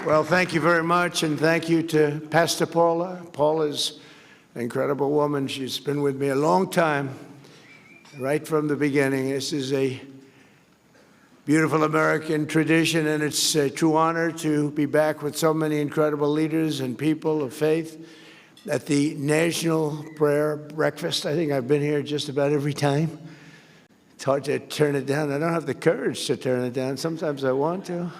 Well, thank you very much, and thank you to Pastor Paula. Paula's an incredible woman. She's been with me a long time, right from the beginning. This is a beautiful American tradition, and it's a true honor to be back with so many incredible leaders and people of faith at the National Prayer Breakfast. I think I've been here just about every time. It's hard to turn it down. I don't have the courage to turn it down. Sometimes I want to.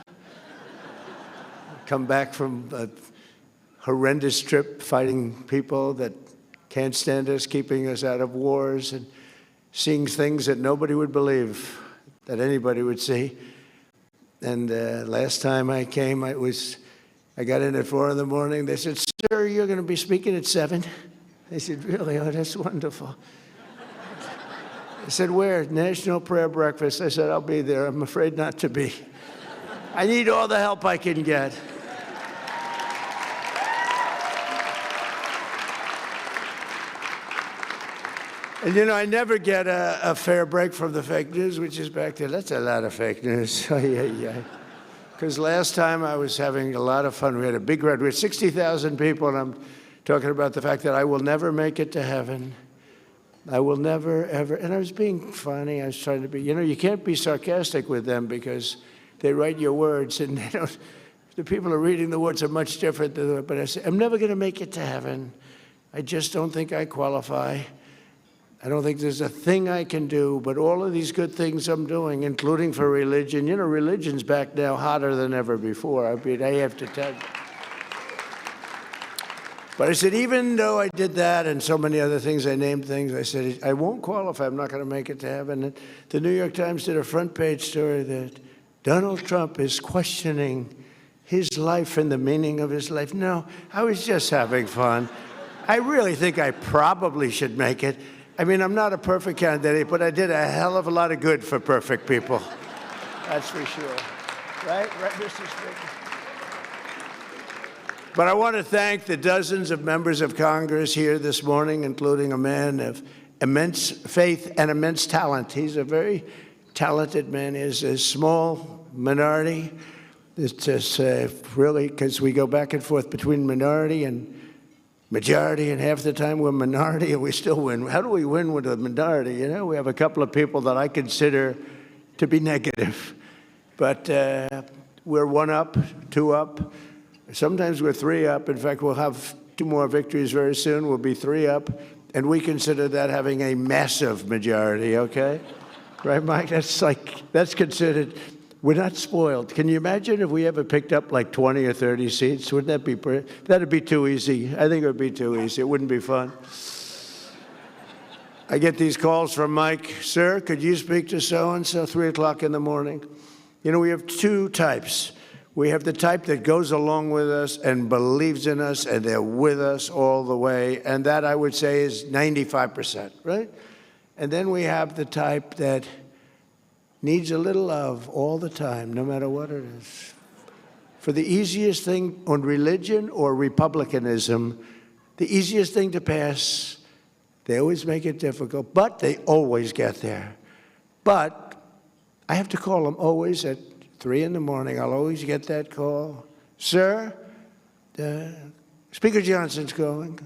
Come back from a horrendous trip fighting people that can't stand us, keeping us out of wars, and seeing things that nobody would believe that anybody would see. And last time I came, I got in at 4 in the morning. They said, "Sir, you're going to be speaking at 7." I said, "Really? Oh, that's wonderful." I said, "Where?" "National Prayer Breakfast." I said, "I'll be there." I'm afraid not to be. I need all the help I can get. And you know, I never get a fair break from the fake news, which is back there. That's a lot of fake news. Because last time I was having a lot of fun. We had a big crowd. We had 60,000 people, and I'm talking about the fact that I will never make it to heaven. I will never, ever. And I was being funny. I was trying to be, you know, you can't be sarcastic with them because they write your words, and they don't, the people who are reading the words are much different. But I said, I'm never going to make it to heaven. I just don't think I qualify. I don't think there's a thing I can do, but all of these good things I'm doing, including for religion. You know, religion's back now hotter than ever before. I mean, I have to tell you. But I said, even though I did that and so many other things, I named things, I said, I won't qualify. I'm not going to make it to heaven. And the New York Times did a front page story that Donald Trump is questioning his life and the meaning of his life. No, I was just having fun. I really think I probably should make it. I mean, I'm not a perfect candidate, but I did a hell of a lot of good for perfect people. That's for sure. Right, Mr. Speaker? But I want to thank the dozens of members of Congress here this morning, including a man of immense faith and immense talent. He's a very talented man. He's a small minority. It's just really, because we go back and forth between minority and majority, and half the time we're minority and we still win. How do we win with a minority? You know, we have a couple of people that I consider to be negative. But we're 1 up, 2 up. Sometimes we're 3 up. In fact, we'll have 2 more victories very soon. We'll be 3 up. And we consider that having a massive majority, okay? Right, Mike? That's considered, we're not spoiled. Can you imagine if we ever picked up like 20 or 30 seats? Wouldn't that be pretty? That'd be too easy. I think it would be too easy. It wouldn't be fun. I get these calls from Mike. "Sir, could you speak to so-and-so 3 o'clock in the morning?" You know, we have 2 types. We have the type that goes along with us and believes in us, and they're with us all the way. And that, I would say, is 95%, right? And then we have the type that needs a little love all the time, no matter what it is. For the easiest thing on religion or republicanism, the easiest thing to pass, they always make it difficult, but they always get there. But I have to call them always at 3 in the morning. I'll always get that call. "Sir, Speaker Johnson's calling."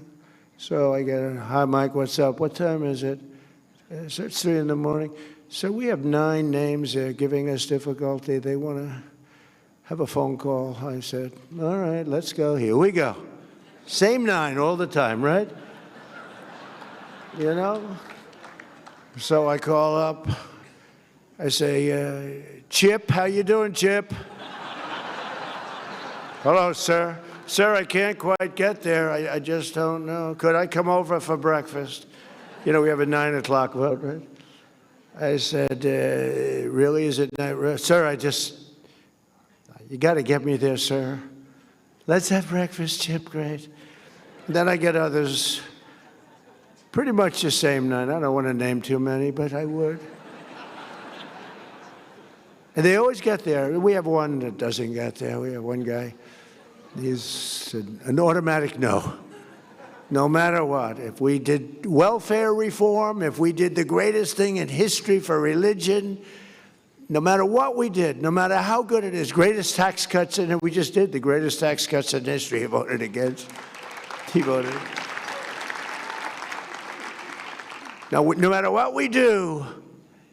So I get, "Hi, Mike, what's up? What time is it?" So it's 3 in the morning. "So we have 9 names there giving us difficulty. They want to have a phone call." I said, "All right, let's go. Here we go." Same 9 all the time, right? You know? So I call up. I say, "Chip, how you doing, Chip?" "Hello, sir." "Sir, I can't quite get there. I just don't know. Could I come over for breakfast?" You know, we have a 9 o'clock vote, right? I said, "Really? Is it not? Sir, you got to get me there, sir." "Let's have breakfast, Chip." "Great." Then I get others, pretty much the same 9. I don't want to name too many, but I would. And they always get there. We have one that doesn't get there. We have one guy. He's an automatic no. No matter what. If we did welfare reform, if we did the greatest thing in history for religion, no matter what we did, no matter how good it is, greatest tax cuts, and we just did the greatest tax cuts in history, he voted against. He voted. Now, no matter what we do,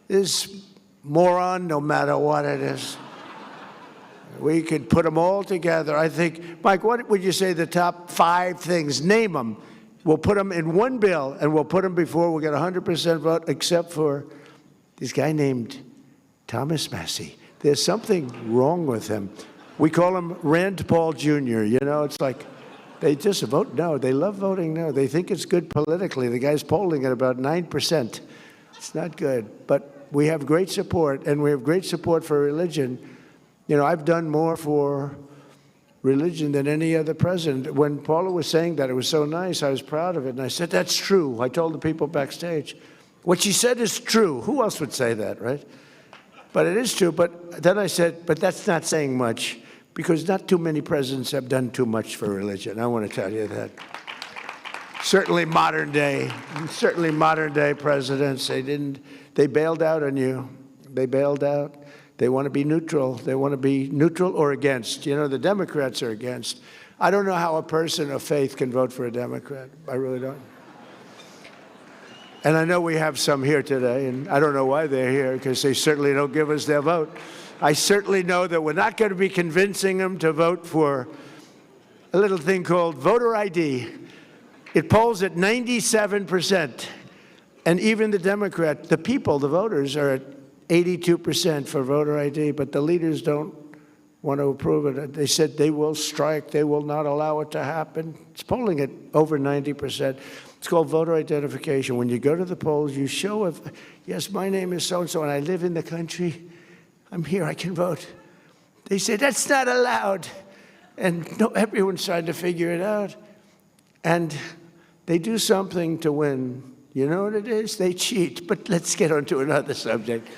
this moron, no matter what it is, we could put them all together. I think, Mike, what would you say the top 5 things? Name them. We'll put them in one bill, and we'll put them before we get 100% vote, except for this guy named Thomas Massey. There's something wrong with him. We call him Rand Paul Jr. You know, it's like they just vote no. They love voting no. They think it's good politically. The guy's polling at about 9%. It's not good. But we have great support, and we have great support for religion. You know, I've done more for religion than any other president. When Paula was saying that, it was so nice. I was proud of it. And I said, that's true. I told the people backstage. What she said is true. Who else would say that, right? But it is true. But then I said, but that's not saying much, because not too many presidents have done too much for religion. I want to tell you that. Certainly modern day presidents, they bailed out on you. They bailed out. They want to be neutral. They want to be neutral or against. You know, the Democrats are against. I don't know how a person of faith can vote for a Democrat. I really don't. And I know we have some here today, and I don't know why they're here, because they certainly don't give us their vote. I certainly know that we're not going to be convincing them to vote for a little thing called voter ID. It polls at 97%. And even the Democrat, the people, the voters, are at 82% for voter ID, but the leaders don't want to approve it. They said they will strike. They will not allow it to happen. It's polling at over 90%. It's called voter identification. When you go to the polls, you show, if, yes, my name is so-and-so, and I live in the country. I'm here. I can vote. They say, that's not allowed. And no, everyone's trying to figure it out. And they do something to win. You know what it is? They cheat. But let's get on to another subject.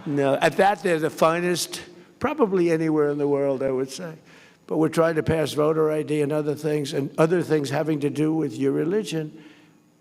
No, at that, they're the finest, probably anywhere in the world, I would say. But we're trying to pass voter ID and other things having to do with your religion.